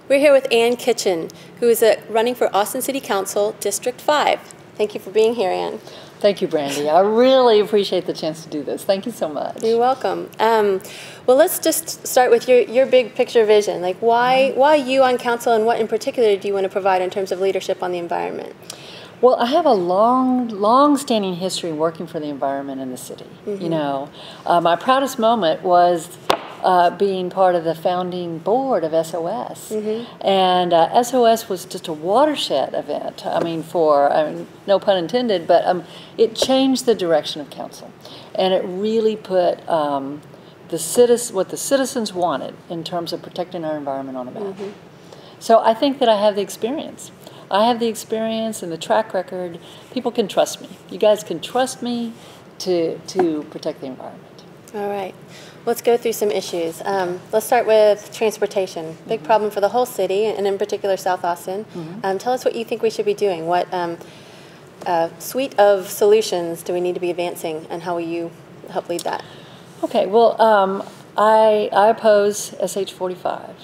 We're here with Ann Kitchen, who is running for Austin City Council, District 5. Thank you for being here, Ann. Thank you, Brandy. I really appreciate the chance to do this. Thank you so much. You're welcome. Well, let's just start with your big picture vision. Like, why you on council, and what in particular do you want to provide in terms of leadership on the environment? Well, I have a long-standing history working for the environment in the city. Mm-hmm. You know, my proudest moment was being part of the founding board of SOS. Mm-hmm. And SOS was just a watershed event. I mean, no pun intended, but it changed the direction of council. And it really put what the citizens wanted in terms of protecting our environment on the map. Mm-hmm. So I think that I have the experience. I have the experience and the track record. People can trust me. You guys can trust me to protect the environment. All right. Let's go through some issues. Let's start with transportation. Big mm-hmm. problem for the whole city, and in particular South Austin. Mm-hmm. Tell us what you think we should be doing. What suite of solutions do we need to be advancing, and how will you help lead that? Okay. Well, I oppose SH 45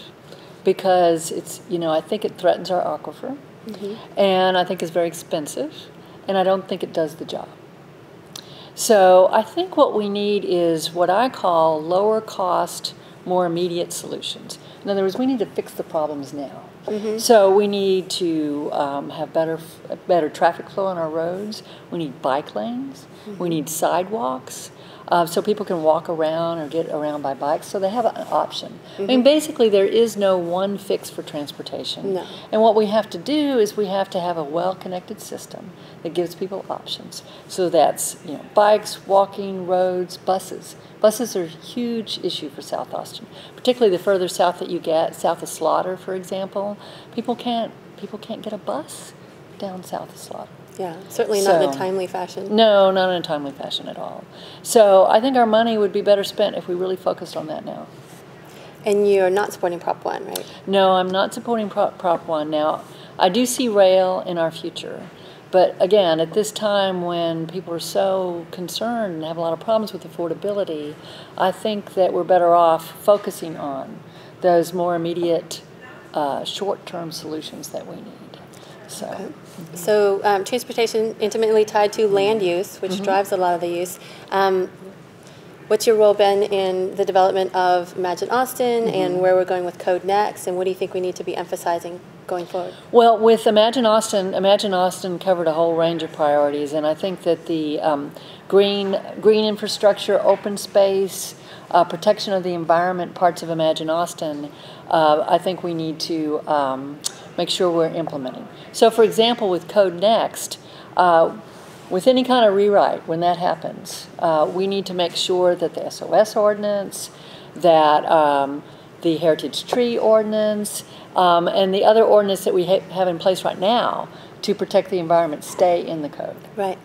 because I think it threatens our aquifer. Mm-hmm. And I think it's very expensive, and I don't think it does the job. So I think what we need is what I call lower cost, more immediate solutions. In other words, we need to fix the problems now. Mm-hmm. So we need to have better traffic flow on our roads. We need bike lanes. Mm-hmm. We need sidewalks. So people can walk around or get around by bikes, so they have an option. Mm-hmm. I mean, basically, there is no one fix for transportation. No. And what we have to do is we have to have a well-connected system that gives people options. So that's bikes, walking, roads, buses. Buses are a huge issue for South Austin, particularly the further south that you get, south of Slaughter, for example. People can't get a bus down south of Slaughter. Yeah, certainly not in a timely fashion. No, not in a timely fashion at all. So I think our money would be better spent if we really focused on that now. And you're not supporting Prop 1, right? No, I'm not supporting Prop 1. Now, I do see rail in our future. But again, at this time when people are so concerned and have a lot of problems with affordability, I think that we're better off focusing on those more immediate, short-term solutions that we need. So, okay. So transportation intimately tied to land use, which mm-hmm. drives a lot of the use. What's your role been in the development of Imagine Austin mm-hmm. and where we're going with Code Next, and what do you think we need to be emphasizing going forward? Well, with Imagine Austin covered a whole range of priorities, and I think that the green infrastructure, open space, protection of the environment parts of Imagine Austin, I think we need to make sure we're implementing. So, for example, with Code Next, with any kind of rewrite, when that happens, we need to make sure that the SOS ordinance, that the heritage tree ordinance, and the other ordinance that we have in place right now to protect the environment stay in the code. Right.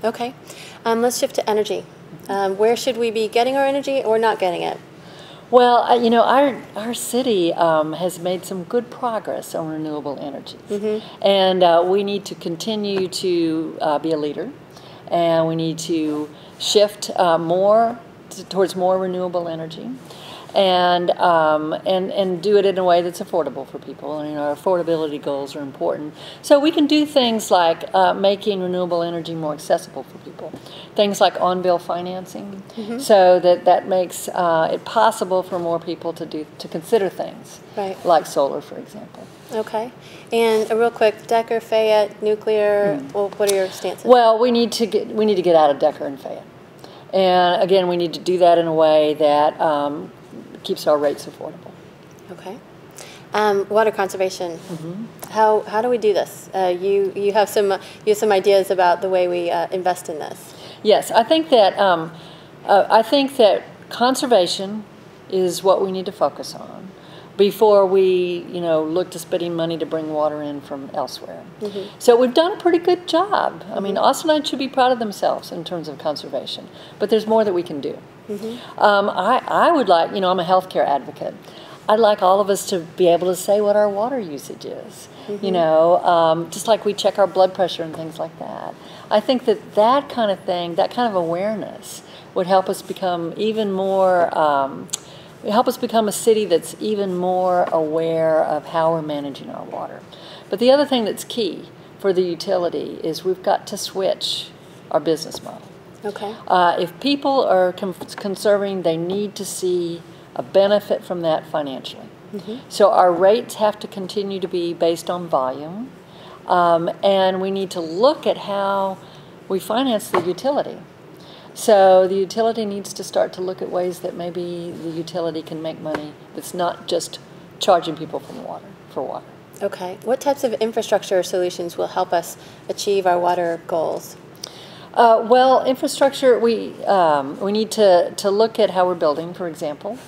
Okay. Let's shift to energy. Where should we be getting our energy or not getting it? Well, our city has made some good progress on renewable energies, mm-hmm. and we need to continue to be a leader, and we need to shift towards more renewable energy, and do it in a way that's affordable for people. And our affordability goals are important. So we can do things like making renewable energy more accessible for people. Things like on-bill financing, mm-hmm. so that makes it possible for more people to consider things, right. like solar, for example. Okay. And real quick, Decker, Fayette, nuclear. Well, what are your stances? Well, we need to get out of Decker and Fayette, and again, we need to do that in a way that keeps our rates affordable. Okay. Water conservation. Mm-hmm. How do we do this? You have some ideas about the way we invest in this. Yes, I think that conservation is what we need to focus on before we look to spending money to bring water in from elsewhere. Mm-hmm. So we've done a pretty good job. Mm-hmm. I mean, Austinites should be proud of themselves in terms of conservation, but there's more that we can do. Mm-hmm. I would like, I'm a healthcare advocate. I'd like all of us to be able to say what our water usage is, mm-hmm. Just like we check our blood pressure and things like that. I think that kind of thing, that kind of awareness would help us become even more help us become a city that's even more aware of how we're managing our water. But the other thing that's key for the utility is we've got to switch our business model. Okay. If people are conserving, they need to see a benefit from that financially. So our rates have to continue to be based on volume, and we need to look at how we finance the utility. So the utility needs to start to look at ways that maybe the utility can make money that's not just charging people for water. Okay. What types of infrastructure solutions will help us achieve our water goals? Well, infrastructure, we need to look at how we're building, for example.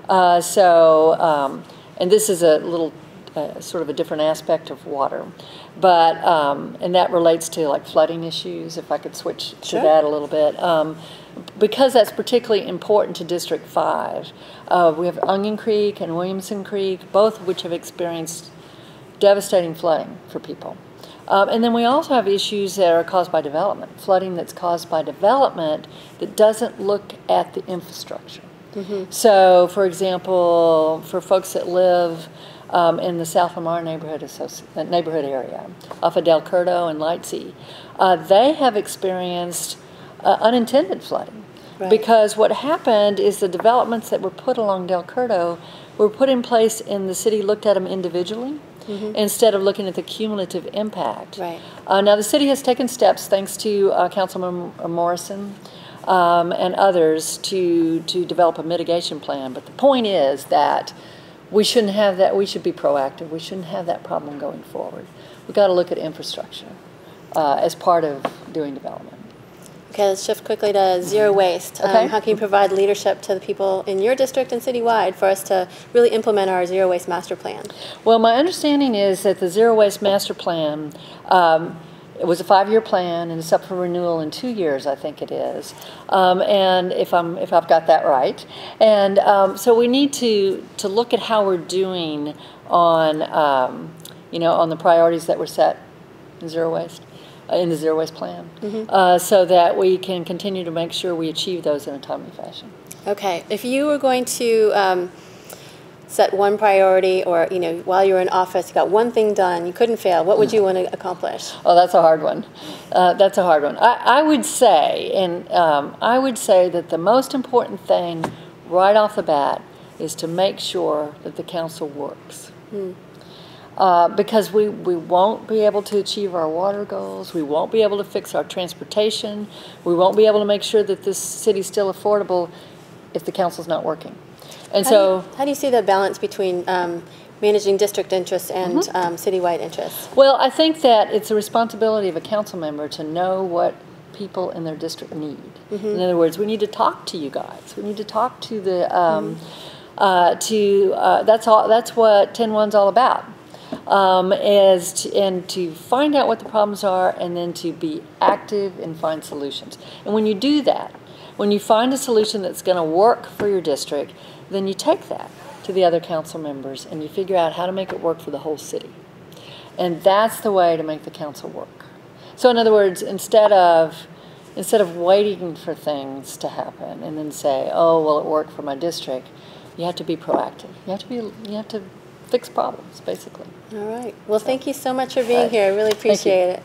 And this is a little sort of a different aspect of water, but and that relates to like flooding issues. If I could switch to that a little bit, because that's particularly important to District 5. We have Onion Creek and Williamson Creek, both of which have experienced devastating flooding for people. And then we also have issues that are caused by development, flooding that's caused by development that doesn't look at the infrastructure. So, for example, for folks that live in the South Lamar neighborhood area, off of Del Curdo and Lightsey, they have experienced unintended flooding. Right. Because what happened is the developments that were put along Del Curdo were put in place and the city looked at them individually instead of looking at the cumulative impact. Right. Now the city has taken steps, thanks to Councilman Morrison and others, to develop a mitigation plan. But the point is that we shouldn't have that. We should be proactive. We shouldn't have that problem going forward. We've got to look at infrastructure as part of doing development. Okay, let's shift quickly to zero waste. Okay. How can you provide leadership to the people in your district and citywide for us to really implement our zero waste master plan? Well, my understanding is that the zero waste master plan, it was a 5-year plan, and it's up for renewal in 2 years, I think it is. And if I've got that right, and so we need to look at how we're doing on on the priorities that were set in zero waste. In the zero waste plan, so that we can continue to make sure we achieve those in a timely fashion. Okay, if you were going to set one priority, or while you were in office, you got one thing done, you couldn't fail, what would you want to accomplish? Oh, that's a hard one. That's a hard one. I would say, that the most important thing right off the bat is to make sure that the council works. Because we won't be able to achieve our water goals, we won't be able to fix our transportation, we won't be able to make sure that this city's still affordable if the council's not working. And how do you see the balance between managing district interests and citywide interests? Well, I think that it's a responsibility of a council member to know what people in their district need. In other words, we need to talk to you guys. We need to talk to the that's what 10-1's all about. And to find out what the problems are, and then to be active and find solutions. And when you do that, when you find a solution that's going to work for your district, then you take that to the other council members and you figure out how to make it work for the whole city. And that's the way to make the council work. So in other words, instead of waiting for things to happen and then say, oh, well, it worked for my district, you have to be proactive. You have to fix problems, basically. All right. Well, thank you so much for being here. I really appreciate it.